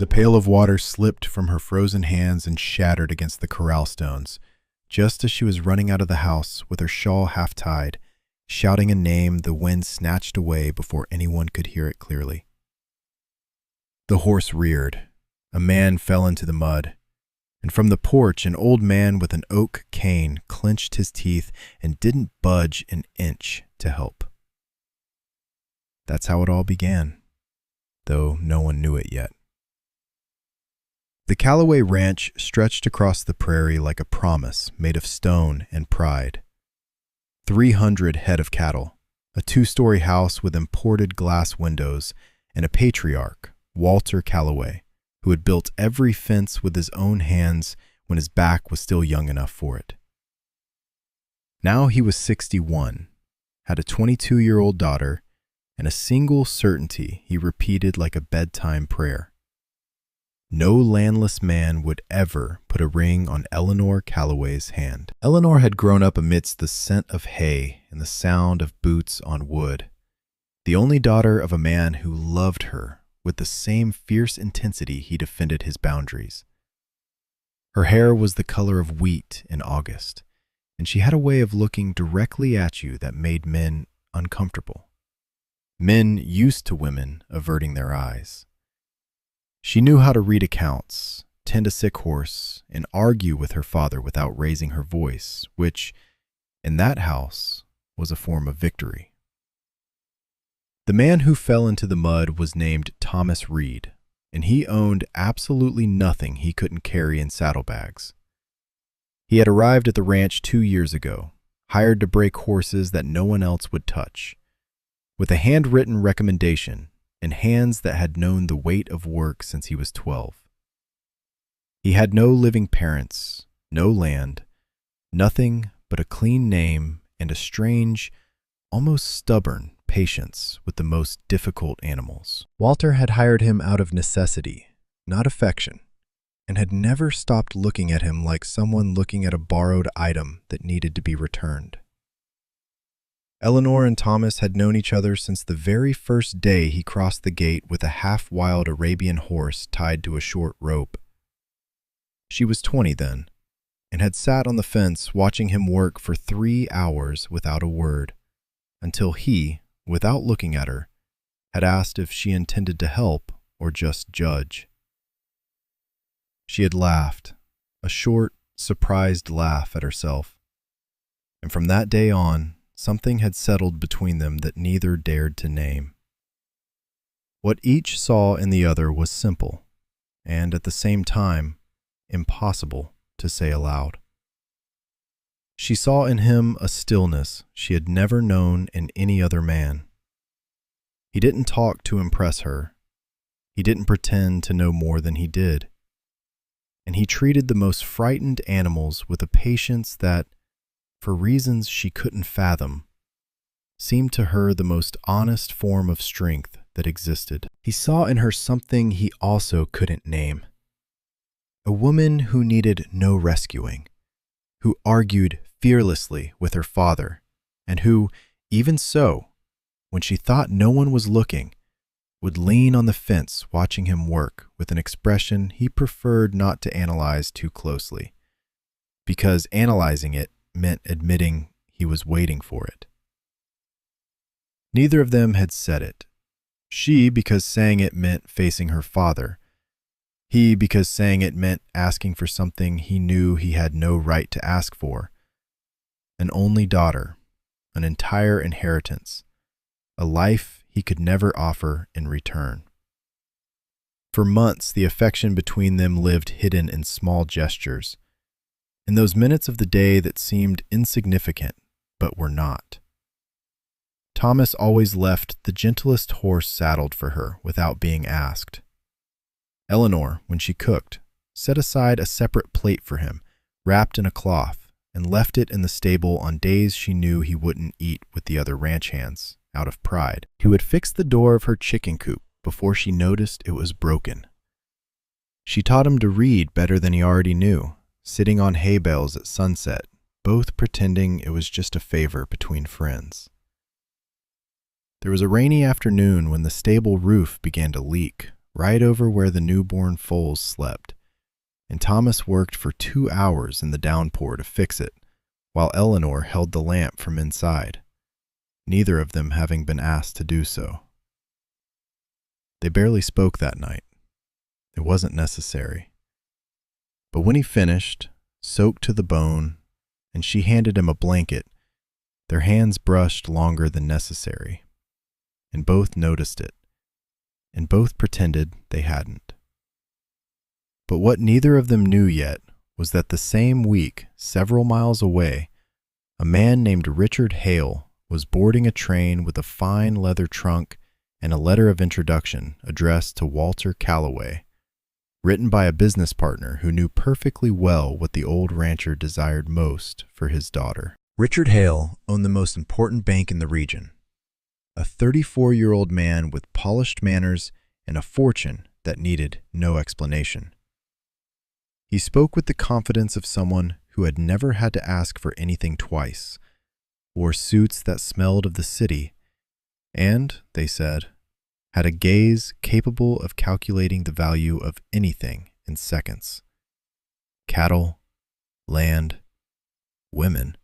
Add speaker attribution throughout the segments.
Speaker 1: The pail of water slipped from her frozen hands and shattered against the corral stones, just as she was running out of the house with her shawl half tied, shouting a name the wind snatched away before anyone could hear it clearly. The horse reared. A man fell into the mud, and from the porch an old man with an oak cane clenched his teeth and didn't budge an inch to help. That's how it all began, though no one knew it yet. The Calloway Ranch stretched across the prairie like a promise made of stone and pride. 300 head of cattle, a 2-story house with imported glass windows, and a patriarch, Walter Calloway, who had built every fence with his own hands when his back was still young enough for it. Now he was 61, had a 22-year-old daughter, and a single certainty he repeated like a bedtime prayer. No landless man would ever put a ring on Eleanor Calloway's hand. Eleanor had grown up amidst the scent of hay and the sound of boots on wood, the only daughter of a man who loved her with the same fierce intensity he defended his boundaries. Her hair was the color of wheat in August, and she had a way of looking directly at you that made men uncomfortable. Men used to women averting their eyes. She knew how to read accounts, tend a sick horse, and argue with her father without raising her voice, which, in that house, was a form of victory. The man who fell into the mud was named Thomas Reed, and he owned absolutely nothing he couldn't carry in saddlebags. He had arrived at the ranch 2 years ago, hired to break horses that no one else would touch, with a handwritten recommendation and hands that had known the weight of work since he was 12. He had no living parents, no land, nothing but a clean name and a strange, almost stubborn patience with the most difficult animals. Walter had hired him out of necessity, not affection, and had never stopped looking at him like someone looking at a borrowed item that needed to be returned. Eleanor and Thomas had known each other since the very first day he crossed the gate with a half-wild Arabian horse tied to a short rope. She was 20 then, and had sat on the fence watching him work for 3 hours without a word, until he, without looking at her, had asked if she intended to help or just judge. She had laughed, a short, surprised laugh at herself, and from that day on, something had settled between them that neither dared to name. What each saw in the other was simple, and at the same time, impossible to say aloud. She saw in him a stillness she had never known in any other man. He didn't talk to impress her. He didn't pretend to know more than he did. And he treated the most frightened animals with a patience that, for reasons she couldn't fathom, seemed to her the most honest form of strength that existed. He saw in her something he also couldn't name. A woman who needed no rescuing, who argued fearlessly with her father, and who, even so, when she thought no one was looking, would lean on the fence watching him work with an expression he preferred not to analyze too closely, because analyzing it meant admitting he was waiting for it. Neither of them had said it. She because saying it meant facing her father. He because saying it meant asking for something he knew he had no right to ask for. An only daughter, an entire inheritance, a life he could never offer in return. For months, the affection between them lived hidden in small gestures, in those minutes of the day that seemed insignificant, but were not. Thomas always left the gentlest horse saddled for her without being asked. Eleanor, when she cooked, set aside a separate plate for him, wrapped in a cloth, and left it in the stable on days she knew he wouldn't eat with the other ranch hands, out of pride. He would fix the door of her chicken coop before she noticed it was broken. She taught him to read better than he already knew, sitting on hay bales at sunset, both pretending it was just a favor between friends. There was a rainy afternoon when the stable roof began to leak, right over where the newborn foals slept, and Thomas worked for 2 hours in the downpour to fix it, while Eleanor held the lamp from inside, neither of them having been asked to do so. They barely spoke that night. It wasn't necessary. But when he finished, soaked to the bone, and she handed him a blanket, their hands brushed longer than necessary, and both noticed it, and both pretended they hadn't. But what neither of them knew yet was that the same week, several miles away, a man named Richard Hale was boarding a train with a fine leather trunk and a letter of introduction addressed to Walter Calloway, written by a business partner who knew perfectly well what the old rancher desired most for his daughter. Richard Hale owned the most important bank in the region, a 34-year-old man with polished manners and a fortune that needed no explanation. He spoke with the confidence of someone who had never had to ask for anything twice, wore suits that smelled of the city, and, they said, had a gaze capable of calculating the value of anything in seconds. Cattle, land, women,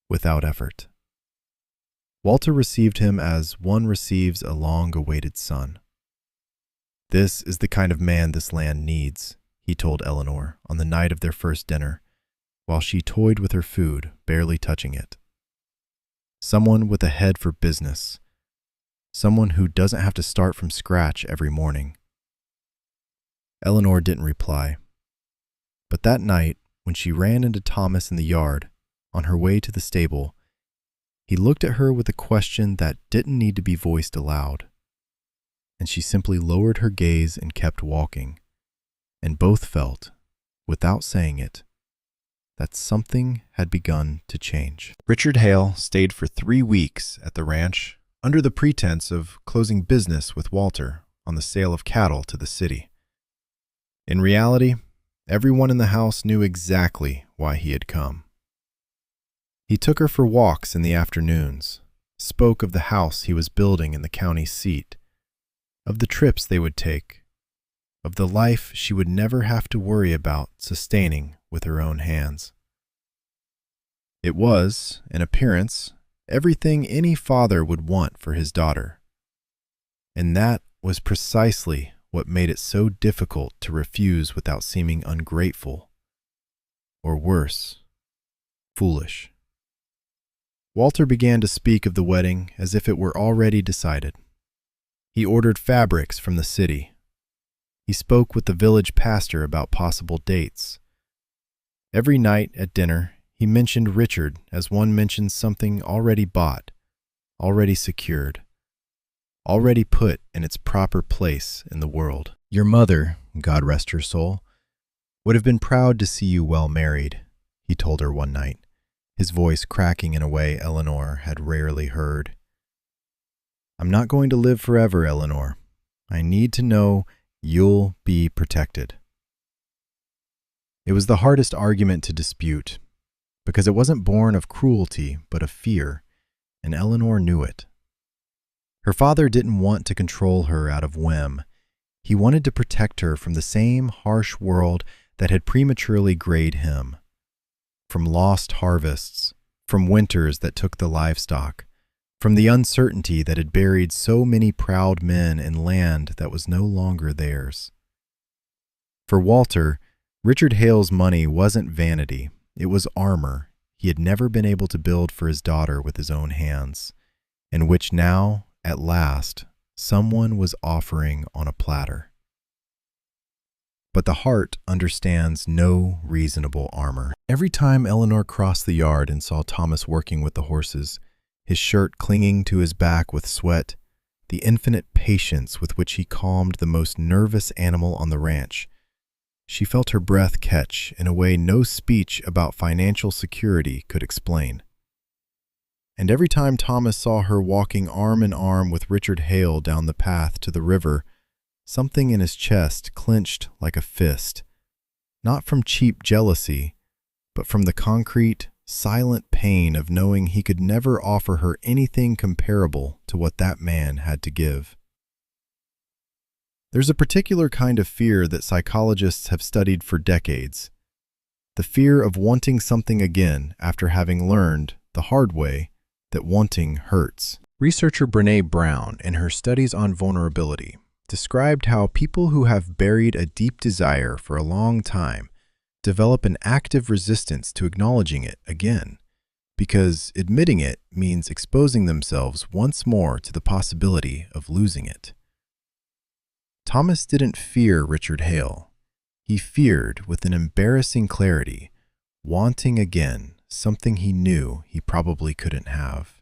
Speaker 1: without effort. Walter received him as one receives a long-awaited son. "This is the kind of man this land needs," he told Eleanor on the night of their first dinner, while she toyed with her food, barely touching it. "Someone with a head for business. Someone who doesn't have to start from scratch every morning." Eleanor didn't reply. But that night, when she ran into Thomas in the yard, on her way to the stable, he looked at her with a question that didn't need to be voiced aloud. And she simply lowered her gaze and kept walking. And both felt, without saying it, that something had begun to change. Richard Hale stayed for 3 weeks at the ranch under the pretense of closing business with Walter on the sale of cattle to the city. In reality, everyone in the house knew exactly why he had come. He took her for walks in the afternoons, spoke of the house he was building in the county seat, of the trips they would take, of the life she would never have to worry about sustaining with her own hands. It was, in appearance, everything any father would want for his daughter. And that was precisely what made it so difficult to refuse without seeming ungrateful, or worse, foolish. Walter began to speak of the wedding as if it were already decided. He ordered fabrics from the city. He spoke with the village pastor about possible dates. Every night at dinner, he mentioned Richard as one mentions something already bought, already secured, already put in its proper place in the world. "Your mother, God rest her soul, would have been proud to see you well married," he told her one night, his voice cracking in a way Eleanor had rarely heard. "I'm not going to live forever, Eleanor. I need to know you'll be protected." It was the hardest argument to dispute, because it wasn't born of cruelty but of fear, and Eleanor knew it. Her father didn't want to control her out of whim. He wanted to protect her from the same harsh world that had prematurely grayed him, from lost harvests, from winters that took the livestock, from the uncertainty that had buried so many proud men in land that was no longer theirs. For Walter, Richard Hale's money wasn't vanity. It was armor he had never been able to build for his daughter with his own hands, and which now, at last, someone was offering on a platter. But the heart understands no reasonable armor. Every time Eleanor crossed the yard and saw Thomas working with the horses, his shirt clinging to his back with sweat, the infinite patience with which he calmed the most nervous animal on the ranch, she felt her breath catch in a way no speech about financial security could explain. And every time Thomas saw her walking arm in arm with Richard Hale down the path to the river, something in his chest clenched like a fist, not from cheap jealousy, but from the concrete, silent pain of knowing he could never offer her anything comparable to what that man had to give. There's a particular kind of fear that psychologists have studied for decades. The fear of wanting something again after having learned, the hard way, that wanting hurts. Researcher Brené Brown, in her studies on vulnerability, described how people who have buried a deep desire for a long time develop an active resistance to acknowledging it again, because admitting it means exposing themselves once more to the possibility of losing it. Thomas didn't fear Richard Hale. He feared, with an embarrassing clarity, wanting again something he knew he probably couldn't have.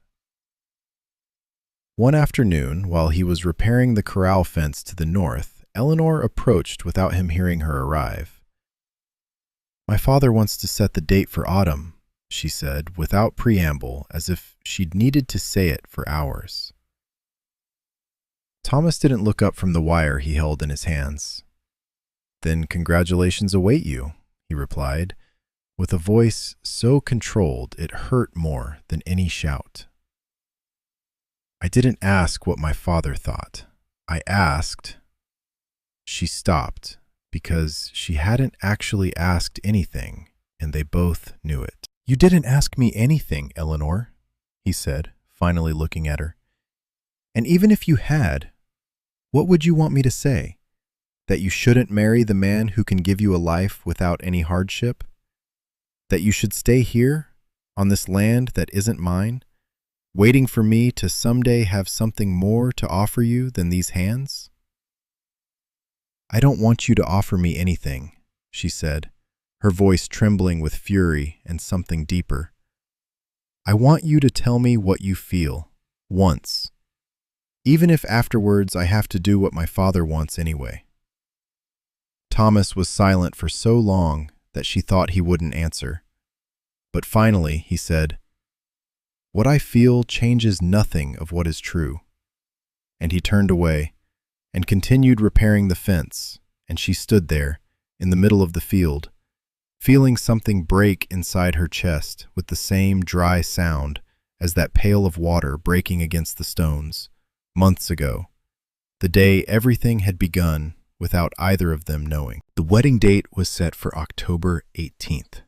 Speaker 1: One afternoon, while he was repairing the corral fence to the north, Eleanor approached without him hearing her arrive. "My father wants to set the date for autumn," she said, without preamble, as if she'd needed to say it for hours. Thomas didn't look up from the wire he held in his hands. "Then congratulations await you," he replied, with a voice so controlled it hurt more than any shout. "I didn't ask what my father thought. I asked—" She stopped, because she hadn't actually asked anything, and they both knew it. "You didn't ask me anything, Eleanor," he said, finally looking at her. "And even if you had, what would you want me to say? That you shouldn't marry the man who can give you a life without any hardship? That you should stay here, on this land that isn't mine, waiting for me to someday have something more to offer you than these hands?" "I don't want you to offer me anything," she said, her voice trembling with fury and something deeper. "I want you to tell me what you feel, once, even if afterwards I have to do what my father wants anyway." Thomas was silent for so long that she thought he wouldn't answer. But finally he said, "What I feel changes nothing of what is true." And he turned away and continued repairing the fence, and she stood there, in the middle of the field, feeling something break inside her chest with the same dry sound as that pail of water breaking against the stones, months ago, the day everything had begun without either of them knowing. The wedding date was set for October 18th.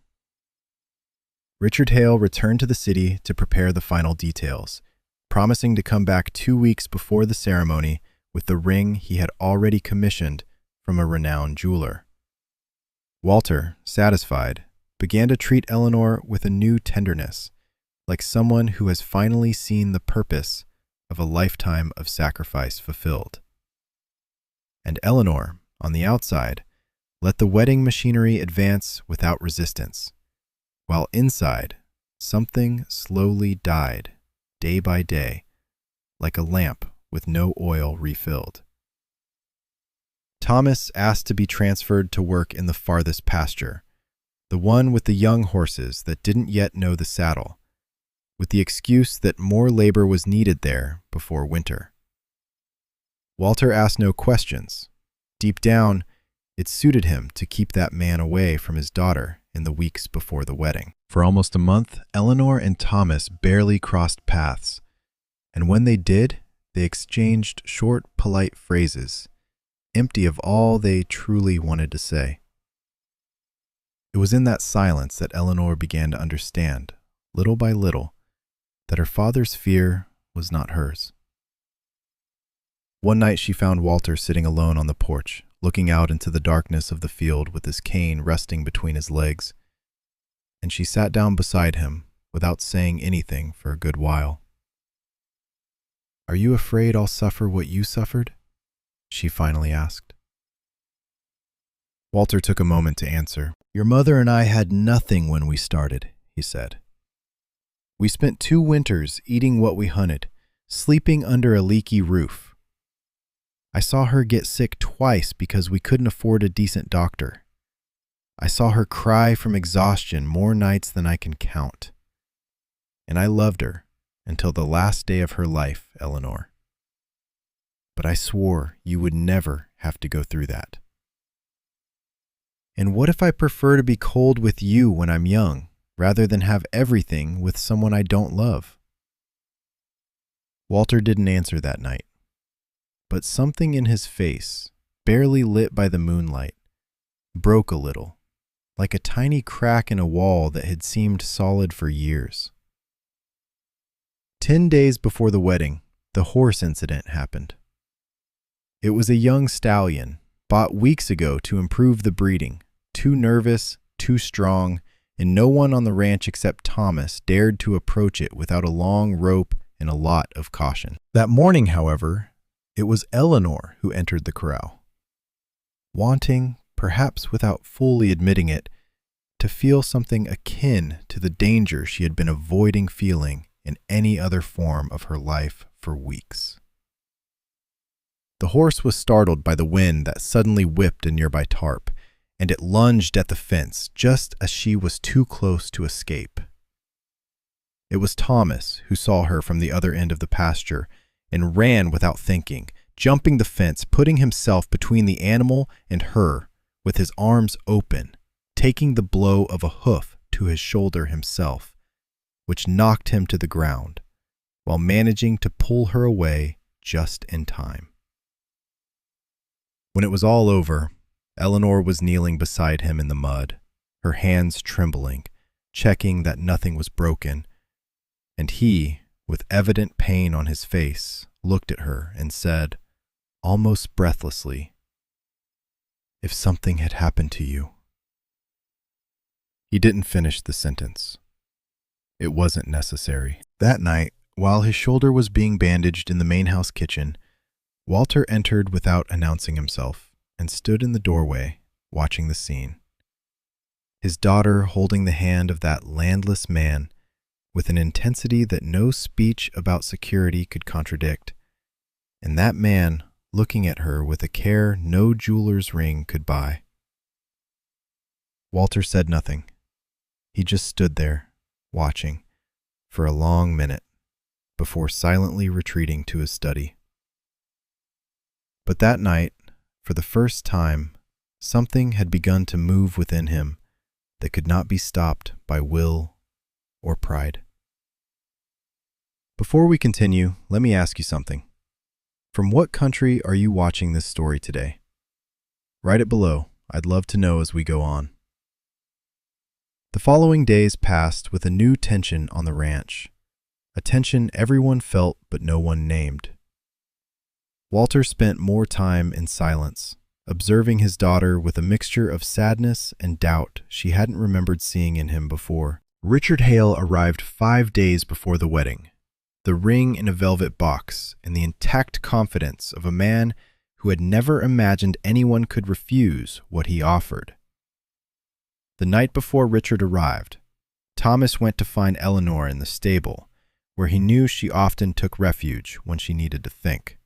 Speaker 1: Richard Hale returned to the city to prepare the final details, promising to come back 2 weeks before the ceremony with the ring he had already commissioned from a renowned jeweler. Walter, satisfied, began to treat Eleanor with a new tenderness, like someone who has finally seen the purpose of a lifetime of sacrifice fulfilled. And Eleanor, on the outside, let the wedding machinery advance without resistance, while inside, something slowly died, day by day, like a lamp with no oil refilled. Thomas asked to be transferred to work in the farthest pasture, the one with the young horses that didn't yet know the saddle, with the excuse that more labor was needed there before winter. Walter asked no questions. Deep down, it suited him to keep that man away from his daughter in the weeks before the wedding. For almost a month, Eleanor and Thomas barely crossed paths, and when they did, they exchanged short, polite phrases, empty of all they truly wanted to say. It was in that silence that Eleanor began to understand, little by little, that her father's fear was not hers. One night she found Walter sitting alone on the porch, looking out into the darkness of the field with his cane resting between his legs, and she sat down beside him without saying anything for a good while. "Are you afraid I'll suffer what you suffered?" she finally asked. Walter took a moment to answer. "Your mother and I had nothing when we started," he said. "We spent 2 winters eating what we hunted, sleeping under a leaky roof. I saw her get sick twice because we couldn't afford a decent doctor. I saw her cry from exhaustion more nights than I can count. And I loved her until the last day of her life, Eleanor. But I swore you would never have to go through that. And what if I prefer to be cold with you when I'm young, rather than have everything with someone I don't love?" Walter didn't answer that night, but something in his face, barely lit by the moonlight, broke a little, like a tiny crack in a wall that had seemed solid for years. 10 days before the wedding, the horse incident happened. It was a young stallion, bought weeks ago to improve the breeding, too nervous, too strong, and no one on the ranch except Thomas dared to approach it without a long rope and a lot of caution. That morning, however, it was Eleanor who entered the corral, wanting, perhaps without fully admitting it, to feel something akin to the danger she had been avoiding feeling in any other form of her life for weeks. The horse was startled by the wind that suddenly whipped a nearby tarp, and it lunged at the fence just as she was too close to escape. It was Thomas who saw her from the other end of the pasture and ran without thinking, jumping the fence, putting himself between the animal and her with his arms open, taking the blow of a hoof to his shoulder himself, which knocked him to the ground, while managing to pull her away just in time. When it was all over, Eleanor was kneeling beside him in the mud, her hands trembling, checking that nothing was broken, and he, with evident pain on his face, looked at her and said, almost breathlessly, "If something had happened to you." He didn't finish the sentence. It wasn't necessary. That night, while his shoulder was being bandaged in the main house kitchen, Walter entered without announcing himself and stood in the doorway, watching the scene. His daughter holding the hand of that landless man with an intensity that no speech about security could contradict, and that man looking at her with a care no jeweler's ring could buy. Walter said nothing. He just stood there, watching, for a long minute, before silently retreating to his study. But that night, for the first time, something had begun to move within him that could not be stopped by will or pride. Before we continue, let me ask you something. From what country are you watching this story today? Write it below. I'd love to know as we go on. The following days passed with a new tension on the ranch, a tension everyone felt but no one named. Walter spent more time in silence, observing his daughter with a mixture of sadness and doubt she hadn't remembered seeing in him before. Richard Hale arrived 5 days before the wedding, the ring in a velvet box and the intact confidence of a man who had never imagined anyone could refuse what he offered. The night before Richard arrived, Thomas went to find Eleanor in the stable, where he knew she often took refuge when she needed to think.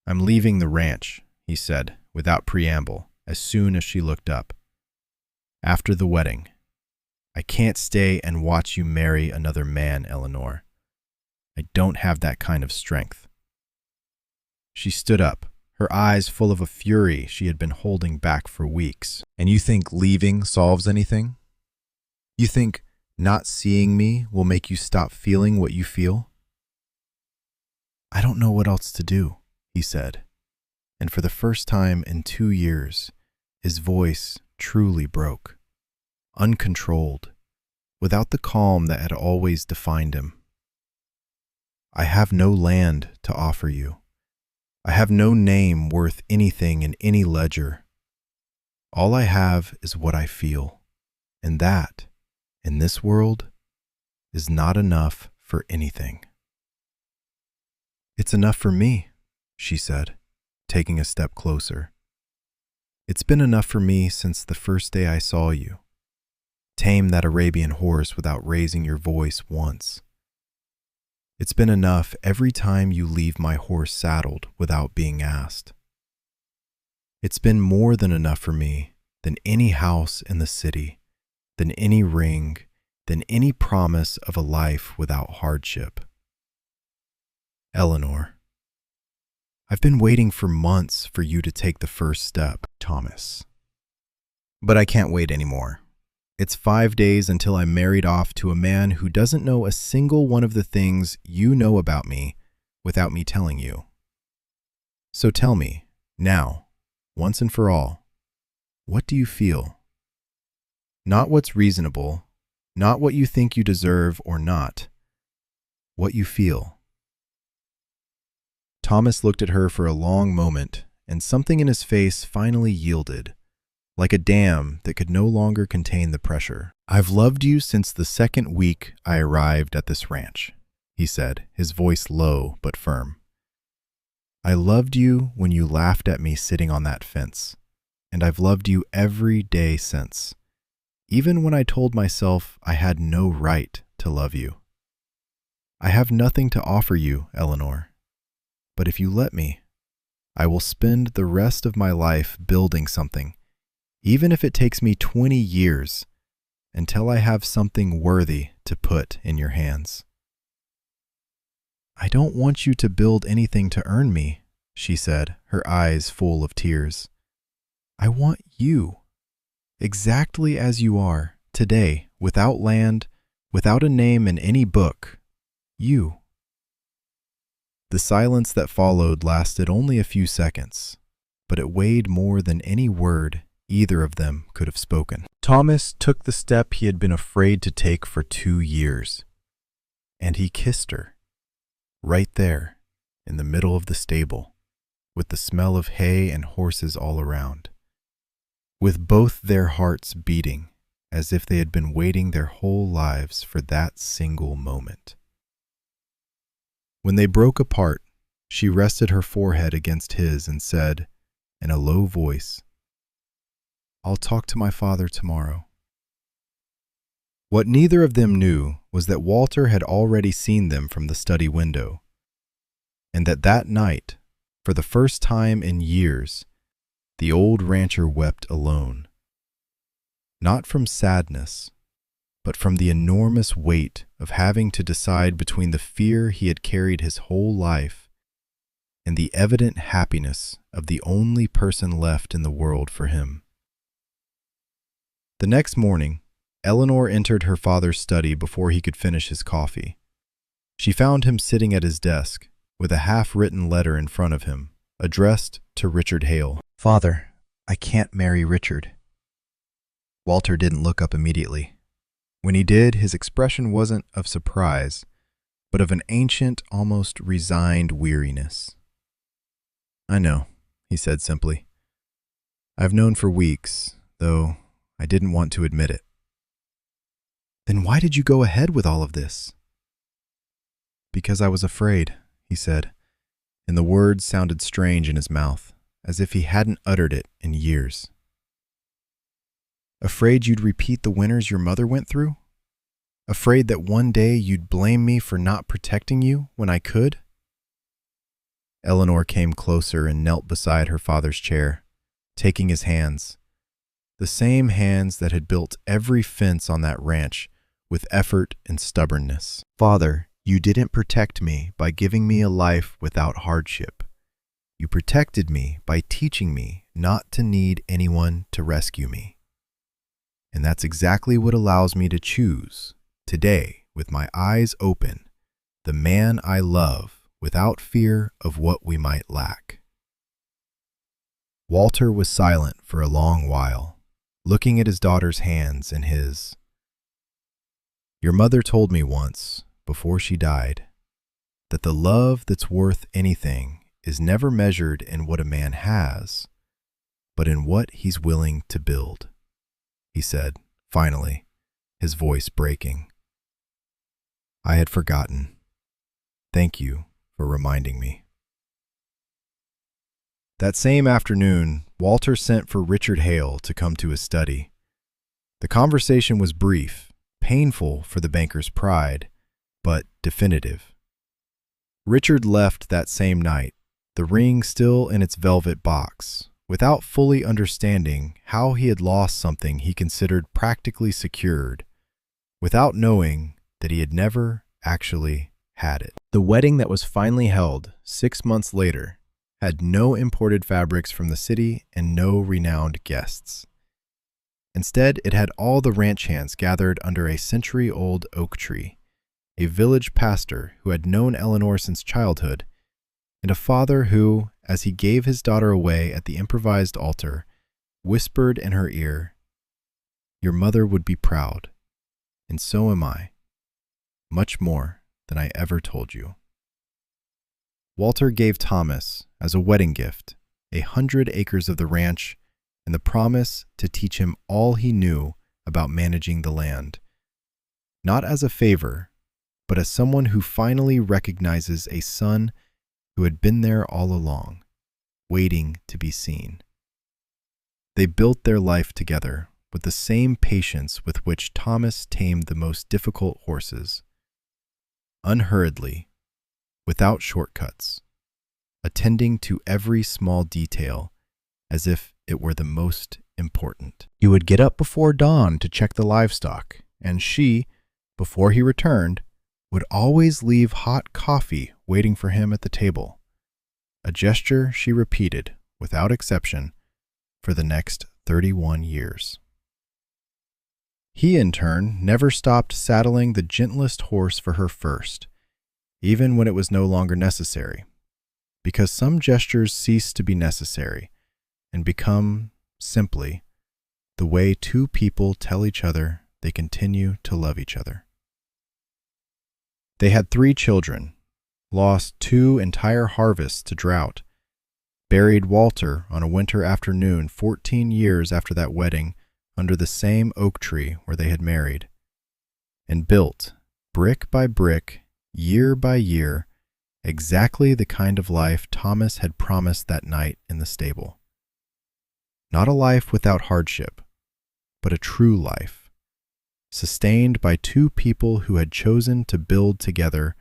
Speaker 1: "I'm leaving the ranch," he said, without preamble, as soon as she looked up. "After the wedding. I can't stay and watch you marry another man, Eleanor. I don't have that kind of strength." She stood up, her eyes full of a fury she had been holding back for weeks. "And you think leaving solves anything? You think not seeing me will make you stop feeling what you feel?" "I don't know what else to do," he said, and for the first time in 2 years, his voice truly broke, uncontrolled, without the calm that had always defined him. "I have no land to offer you. I have no name worth anything in any ledger. All I have is what I feel, and that, in this world, is not enough for anything." "It's enough for me," she said, taking a step closer. "It's been enough for me since the first day I saw you. Tame that Arabian horse without raising your voice once. It's been enough every time you leave my horse saddled without being asked. It's been more than enough for me than any house in the city, than any ring, than any promise of a life without hardship. Eleanor, I've been waiting for months for you to take the first step, Thomas. But I can't wait anymore. It's 5 days until I'm married off to a man who doesn't know a single one of the things you know about me without me telling you. So tell me, Now, once and for all, what do you feel? Not what's reasonable, not what you think you deserve or not. What you feel. Thomas looked at her for a long moment, and something in his face finally yielded, like a dam that could no longer contain the pressure. "I've loved you since the second week I arrived at this ranch," he said, his voice low but firm. "I loved you when you laughed at me sitting on that fence, and I've loved you every day since, even when I told myself I had no right to love you. I have nothing to offer you, Eleanor, but if you let me, I will spend the rest of my life building something, even if it takes me 20 years, until I have something worthy to put in your hands." "I don't want you to build anything to earn me," she said, her eyes full of tears. "I want you, exactly as you are, today, without land, without a name in any book. You." The silence that followed lasted only a few seconds, but it weighed more than any word either of them could have spoken. Thomas took the step he had been afraid to take for 2 years, and he kissed her, right there, in the middle of the stable, with the smell of hay and horses all around, with both their hearts beating as if they had been waiting their whole lives for that single moment. When they broke apart, she rested her forehead against his and said, in a low voice, "I'll talk to my father tomorrow." What neither of them knew was that Walter had already seen them from the study window, and that night, for the first time in years, the old rancher wept alone. Not from sadness, but from the enormous weight of having to decide between the fear he had carried his whole life and the evident happiness of the only person left in the world for him. The next morning, Eleanor entered her father's study before he could finish his coffee. She found him sitting at his desk, with a half-written letter in front of him, addressed to Richard Hale. "Father, I can't marry Richard." Walter didn't look up immediately. When he did, his expression wasn't of surprise, but of an ancient, almost resigned weariness. "I know," he said simply. "I've known for weeks, though I didn't want to admit it." "Then why did you go ahead with all of this?" "Because I was afraid," he said, and the words sounded strange in his mouth, as if he hadn't uttered it in years. "Afraid you'd repeat the winters your mother went through? Afraid that one day you'd blame me for not protecting you when I could?" Eleanor came closer and knelt beside her father's chair, taking his hands, the same hands that had built every fence on that ranch with effort and stubbornness. "Father, you didn't protect me by giving me a life without hardship. You protected me by teaching me not to need anyone to rescue me. And that's exactly what allows me to choose, today, with my eyes open, the man I love without fear of what we might lack." Walter was silent for a long while, looking at his daughter's hands in his. "Your mother told me once, before she died, that the love that's worth anything is never measured in what a man has, but in what he's willing to build," he said, finally, his voice breaking. "I had forgotten. Thank you for reminding me." That same afternoon, Walter sent for Richard Hale to come to his study. The conversation was brief, painful for the banker's pride, but definitive. Richard left that same night, the ring still in its velvet box, without fully understanding how he had lost something he considered practically secured, without knowing that he had never actually had it. The wedding that was finally held 6 months later had no imported fabrics from the city and no renowned guests. Instead, it had all the ranch hands gathered under a century-old oak tree, a village pastor who had known Eleanor since childhood, and a father who, as he gave his daughter away at the improvised altar, whispered in her ear, "Your mother would be proud, and so am I, much more than I ever told you." Walter gave Thomas, as a wedding gift, 100 acres of the ranch and the promise to teach him all he knew about managing the land, not as a favor, but as someone who finally recognizes a son who had been there all along, waiting to be seen. They built their life together with the same patience with which Thomas tamed the most difficult horses, unhurriedly, without shortcuts, attending to every small detail as if it were the most important. He would get up before dawn to check the livestock, and she, before he returned, would always leave hot coffee waiting for him at the table, a gesture she repeated, without exception, for the next 31 years. He, in turn, never stopped saddling the gentlest horse for her first, even when it was no longer necessary, because some gestures cease to be necessary and become, simply, the way two people tell each other they continue to love each other. They had 3 children, lost 2 entire harvests to drought, buried Walter on a winter afternoon 14 years after that wedding under the same oak tree where they had married, and built, brick by brick, year by year, exactly the kind of life Thomas had promised that night in the stable. Not a life without hardship, but a true life, sustained by 2 people who had chosen to build together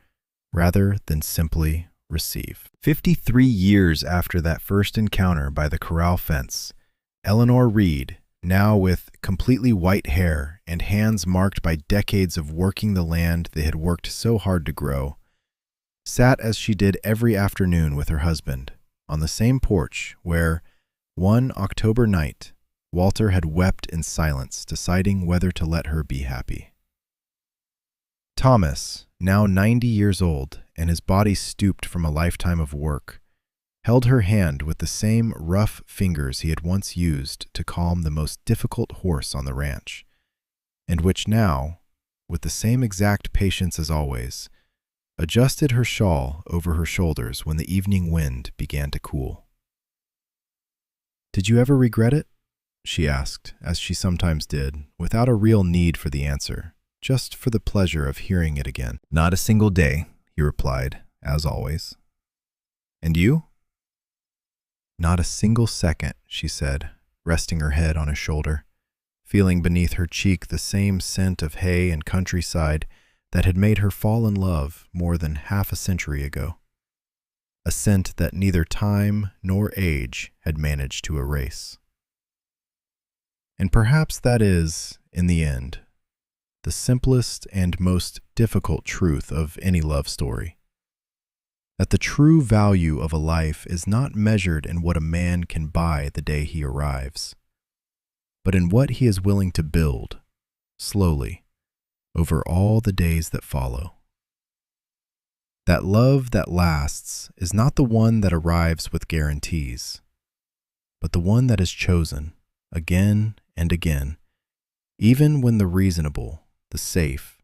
Speaker 1: rather than simply receive. 53 years after that first encounter by the corral fence, Eleanor Reed, now with completely white hair and hands marked by decades of working the land they had worked so hard to grow, sat as she did every afternoon with her husband on the same porch where, one October night, Walter had wept in silence, deciding whether to let her be happy. Thomas, now 90 years old and his body stooped from a lifetime of work, held her hand with the same rough fingers he had once used to calm the most difficult horse on the ranch, and which now, with the same exact patience as always, adjusted her shawl over her shoulders when the evening wind began to cool. "Did you ever regret it?" she asked, as she sometimes did, without a real need for the answer, just for the pleasure of hearing it again. "Not a single day," he replied, as always. "And you?" "Not a single second," she said, resting her head on his shoulder, feeling beneath her cheek the same scent of hay and countryside that had made her fall in love more than half a century ago, a scent that neither time nor age had managed to erase. And perhaps that is, in the end, the simplest and most difficult truth of any love story. That the true value of a life is not measured in what a man can buy the day he arrives, but in what he is willing to build, slowly, over all the days that follow. That love that lasts is not the one that arrives with guarantees, but the one that is chosen, again and again, even when the reasonable, the safe,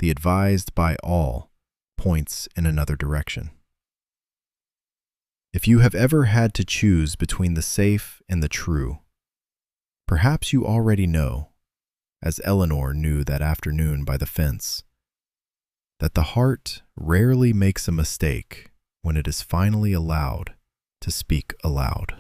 Speaker 1: the advised by all, points in another direction. If you have ever had to choose between the safe and the true, perhaps you already know, as Eleanor knew that afternoon by the fence, that the heart rarely makes a mistake when it is finally allowed to speak aloud.